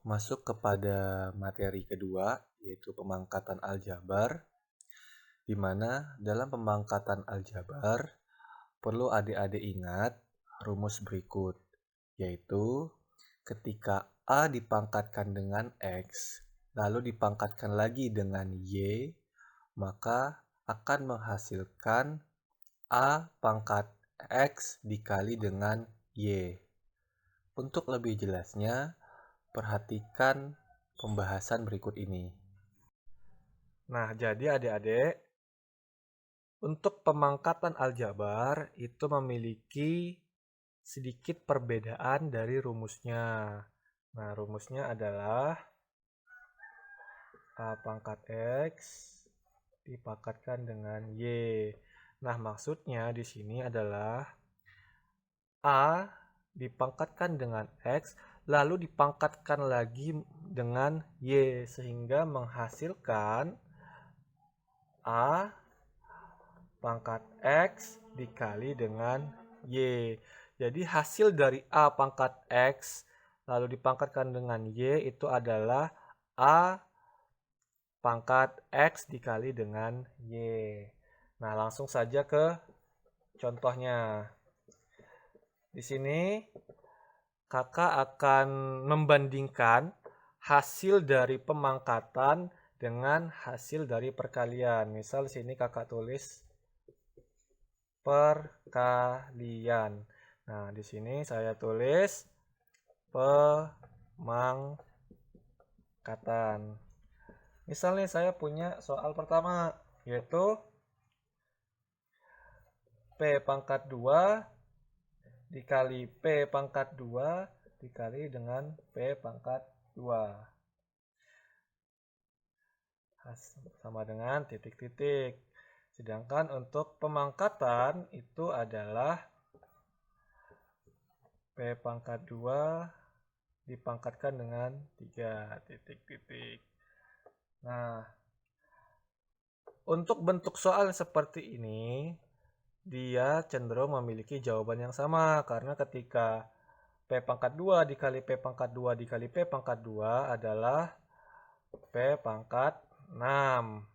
masuk kepada materi kedua, yaitu pemangkatan aljabar, di mana dalam pemangkatan aljabar perlu adik-adik ingat rumus berikut, yaitu ketika A dipangkatkan dengan X, lalu dipangkatkan lagi dengan Y, maka akan menghasilkan A pangkat X dikali dengan Y. Untuk lebih jelasnya, perhatikan pembahasan berikut ini. Nah, jadi adik-adik, untuk pemangkatan aljabar itu memiliki sedikit perbedaan dari rumusnya. Nah, rumusnya adalah A pangkat X dipangkatkan dengan Y. Nah, maksudnya di sini adalah A dipangkatkan dengan X, lalu dipangkatkan lagi dengan Y, sehingga menghasilkan A pangkat X dikali dengan Y. Jadi hasil dari A pangkat X lalu dipangkatkan dengan Y itu adalah A pangkat X dikali dengan Y. Nah, langsung saja ke contohnya. Di sini kakak akan membandingkan hasil dari pemangkatan dengan hasil dari perkalian. Misal di sini kakak tulis perkalian. Nah, di sini saya tulis pemangkatan. Misalnya saya punya soal pertama, yaitu P pangkat 2 dikali P pangkat 2 dikali dengan P pangkat 2. Sama dengan titik-titik. Sedangkan untuk pemangkatan itu adalah P pangkat 2 dipangkatkan dengan 3 titik-titik. Nah, untuk bentuk soal seperti ini, dia cenderung memiliki jawaban yang sama. Karena ketika P pangkat 2 dikali P pangkat 2 dikali P pangkat 2 adalah P pangkat 6.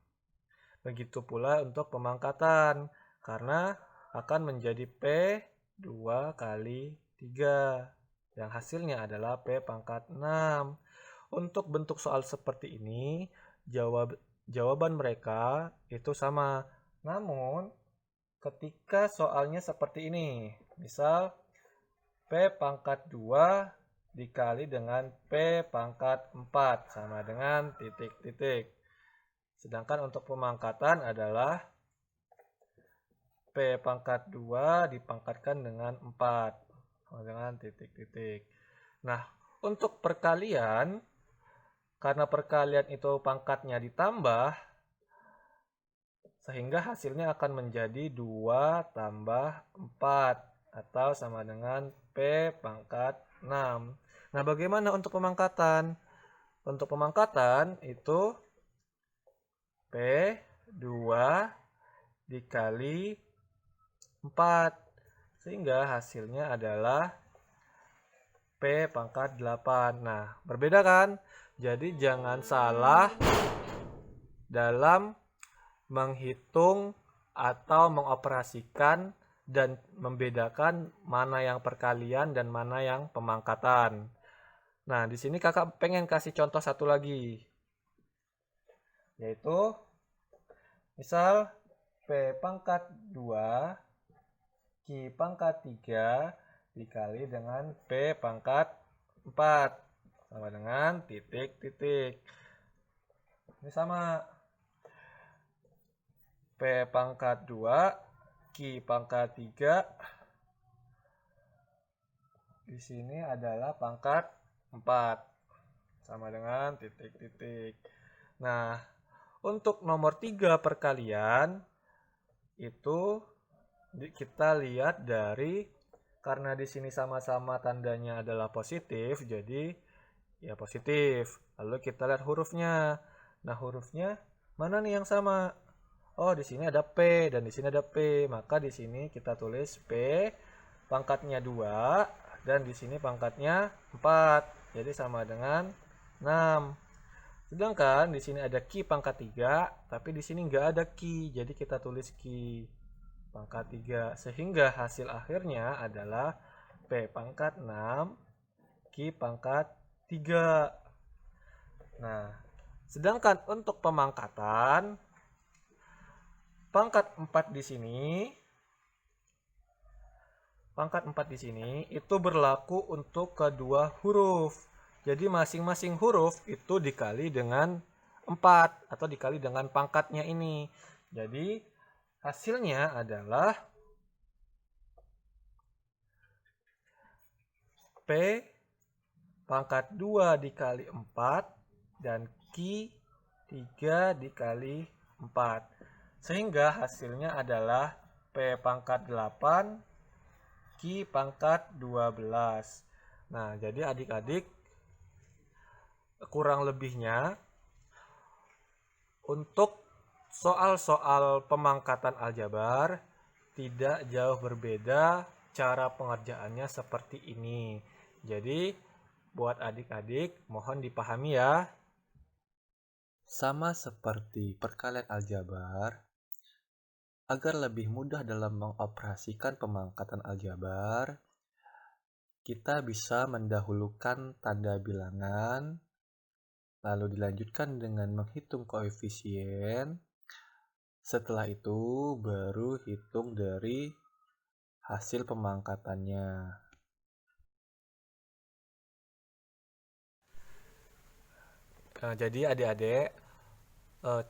Begitu pula untuk pemangkatan, karena akan menjadi P 2 kali 3, yang hasilnya adalah P pangkat 6. Untuk bentuk soal seperti ini, jawaban mereka itu sama. Namun, ketika soalnya seperti ini, misal P pangkat 2 dikali dengan P pangkat 4 sama dengan titik-titik. Sedangkan untuk pemangkatan adalah P pangkat 2 dipangkatkan dengan 4 sama dengan titik-titik. Nah, untuk perkalian, karena perkalian itu pangkatnya ditambah, sehingga hasilnya akan menjadi 2 tambah 4 atau sama dengan P pangkat 6. Nah, bagaimana untuk pemangkatan? Untuk pemangkatan itu P 2 dikali 4, sehingga hasilnya adalah P pangkat 8. Nah, berbeda kan? Jadi jangan salah dalam menghitung atau mengoperasikan dan membedakan mana yang perkalian dan mana yang pemangkatan. Nah, di sini kakak pengen kasih contoh satu lagi, yaitu misal P pangkat 2 Q pangkat 3 dikali dengan P pangkat 4 sama dengan titik-titik. Ini sama, P pangkat 2 Q pangkat 3 di sini adalah pangkat 4 sama dengan titik-titik. Nah, untuk nomor 3 perkalian itu kita lihat dari, karena di sini sama-sama tandanya adalah positif, jadi ya positif. Lalu kita lihat hurufnya. Nah, hurufnya mana nih yang sama? Oh, di sini ada P dan di sini ada P. Maka di sini kita tulis P pangkatnya 2 dan di sini pangkatnya 4. Jadi sama dengan 6. Sedangkan di sini ada Q pangkat 3, tapi di sini nggak ada Q, jadi kita tulis Q pangkat 3. Sehingga hasil akhirnya adalah P pangkat 6, Q pangkat 3. Nah, sedangkan untuk pemangkatan, pangkat 4 di sini, itu berlaku untuk kedua huruf. Jadi masing-masing huruf itu dikali dengan 4 atau dikali dengan pangkatnya ini. Jadi hasilnya adalah P pangkat 2 dikali 4 dan Q 3 dikali 4. Sehingga hasilnya adalah P pangkat 8 Q pangkat 12. Nah, jadi adik-adik kurang lebihnya untuk soal-soal pemangkatan aljabar tidak jauh berbeda, cara pengerjaannya seperti ini. Jadi buat adik-adik mohon dipahami ya. Sama seperti perkalian aljabar, agar lebih mudah dalam mengoperasikan pemangkatan aljabar, kita bisa mendahulukan tanda bilangan, lalu dilanjutkan dengan menghitung koefisien. Setelah itu baru hitung dari hasil pemangkatannya. Jadi adik-adik,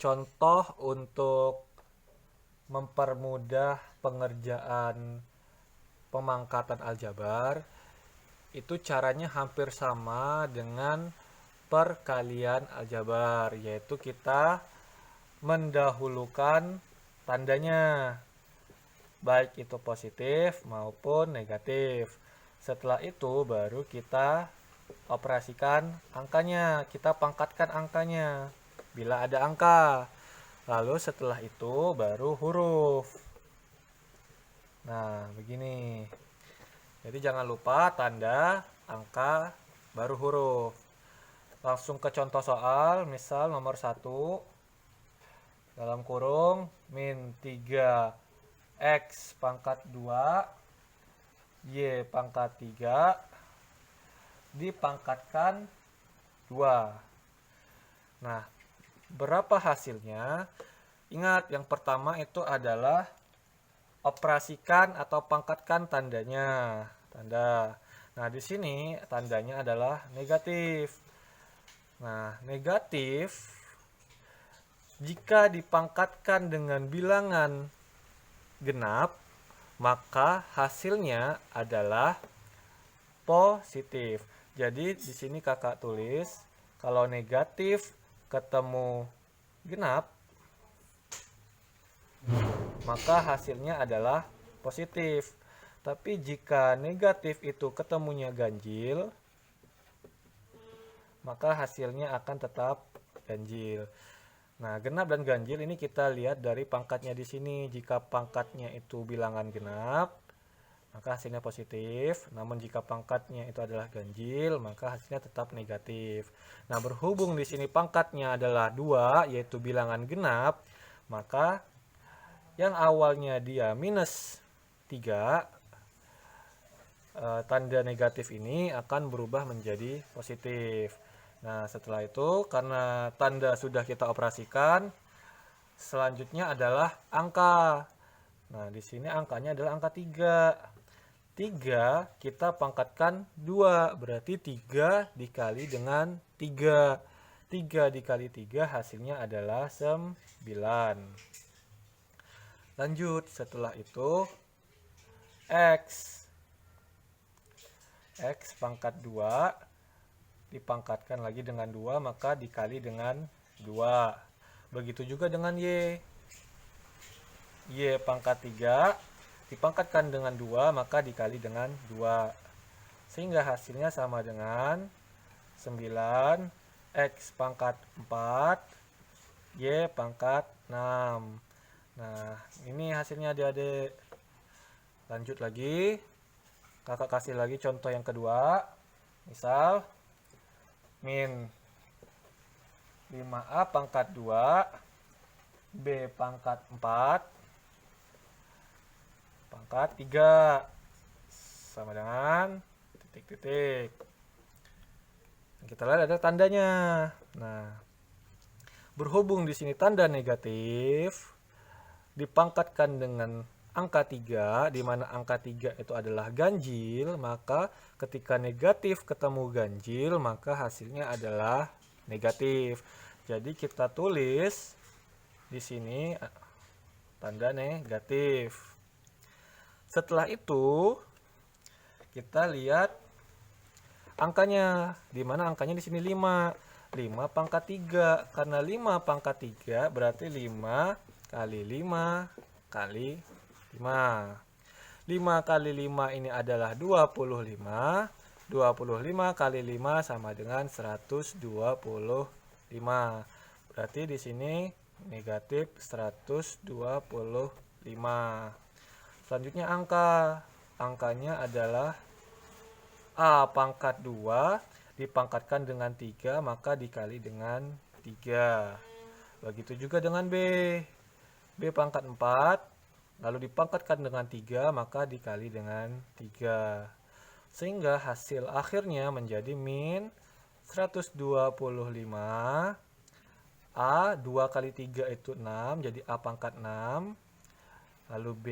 contoh untuk mempermudah pengerjaan pemangkatan aljabar itu caranya hampir sama dengan perkalian aljabar, yaitu kita mendahulukan tandanya, baik itu positif maupun negatif. Setelah itu baru kita operasikan angkanya, kita pangkatkan angkanya bila ada angka. Lalu setelah itu baru huruf. Nah, begini. Jadi jangan lupa tanda, angka, baru huruf. Langsung ke contoh soal, misal nomor 1, dalam kurung, min 3 X pangkat 2, Y pangkat 3, dipangkatkan 2. Nah, berapa hasilnya? Ingat, yang pertama itu adalah operasikan atau pangkatkan tandanya. Tanda. Nah, di sini tandanya adalah negatif. Nah, negatif jika dipangkatkan dengan bilangan genap, maka hasilnya adalah positif. Jadi di sini kakak tulis, kalau negatif ketemu genap, maka hasilnya adalah positif. Tapi jika negatif itu ketemunya ganjil, maka hasilnya akan tetap ganjil. Nah, genap dan ganjil ini kita lihat dari pangkatnya di sini. Jika pangkatnya itu bilangan genap, maka hasilnya positif. Namun jika pangkatnya itu adalah ganjil, maka hasilnya tetap negatif. Nah, berhubung di sini pangkatnya adalah 2, yaitu bilangan genap, maka yang awalnya dia minus 3, tanda negatif ini akan berubah menjadi positif. Nah, setelah itu karena tanda sudah kita operasikan, selanjutnya adalah angka. Nah, di sini angkanya adalah angka 3. 3 kita pangkatkan 2, berarti 3 dikali dengan 3. 3 dikali 3 hasilnya adalah 9. Lanjut, setelah itu X. X pangkat 2 dipangkatkan lagi dengan 2, maka dikali dengan 2. Begitu juga dengan Y. Y pangkat 3 dipangkatkan dengan 2, maka dikali dengan 2. Sehingga hasilnya sama dengan 9 X pangkat 4 Y pangkat 6. Nah, ini hasilnya adik-adik. Lanjut lagi. Kakak kasih lagi contoh yang kedua. Misal min 5A pangkat 2 B pangkat 4 pangkat 3 sama dengan titik-titik. Kita lihat ada tandanya. Nah, berhubung di sini tanda negatif dipangkatkan dengan angka 3, di mana angka 3 itu adalah ganjil, maka ketika negatif ketemu ganjil, maka hasilnya adalah negatif. Jadi kita tulis di sini tanda negatif. Setelah itu kita lihat angkanya, di mana angkanya di sini 5. 5 pangkat 3. Karena 5 pangkat 3 berarti 5 kali 5 kali 5. 5 kali 5 ini adalah 25. 25 kali 5 sama dengan 125. Berarti di sini negatif 125. Selanjutnya angkanya adalah A pangkat 2 dipangkatkan dengan 3, maka dikali dengan 3. Begitu juga dengan B. B pangkat 4, lalu dipangkatkan dengan 3, maka dikali dengan 3. Sehingga hasil akhirnya menjadi min 125. A, 2 kali 3 itu 6, jadi A pangkat 6. Lalu B,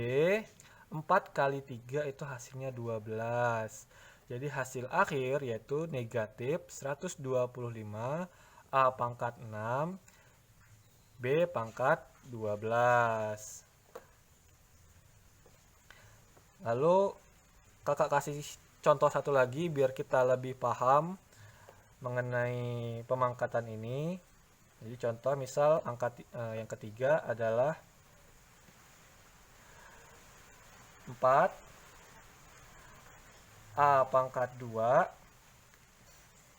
4 kali 3 itu hasilnya 12. Jadi hasil akhir yaitu negatif 125, A pangkat 6, B pangkat 12. Lalu kakak kasih contoh satu lagi biar kita lebih paham mengenai pemangkatan ini. Jadi contoh misal angka yang ketiga adalah 4 A pangkat 2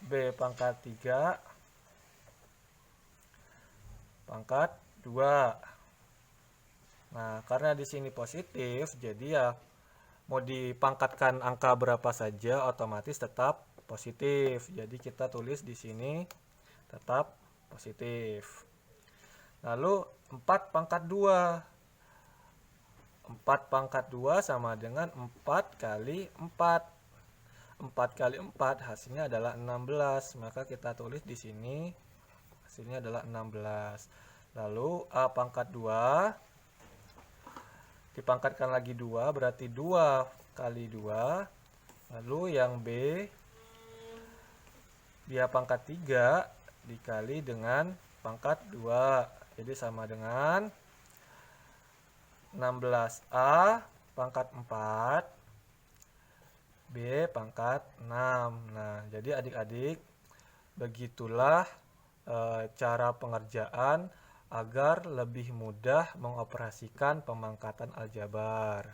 B pangkat 3 pangkat 2. Nah, karena di sini positif, jadi ya mau dipangkatkan angka berapa saja otomatis tetap positif. Jadi kita tulis di sini tetap positif. Lalu 4 pangkat 2. 4 pangkat 2 sama dengan 4 kali 4. 4 kali 4 hasilnya adalah 16. Maka kita tulis di sini hasilnya adalah 16. Lalu A pangkat 2 dipangkatkan lagi 2, berarti 2 kali 2. Lalu yang B dia pangkat 3 dikali dengan pangkat 2. Jadi sama dengan 16A pangkat 4 B pangkat 6. Nah, jadi adik-adik begitulah cara pengerjaan agar lebih mudah mengoperasikan pemangkatan aljabar.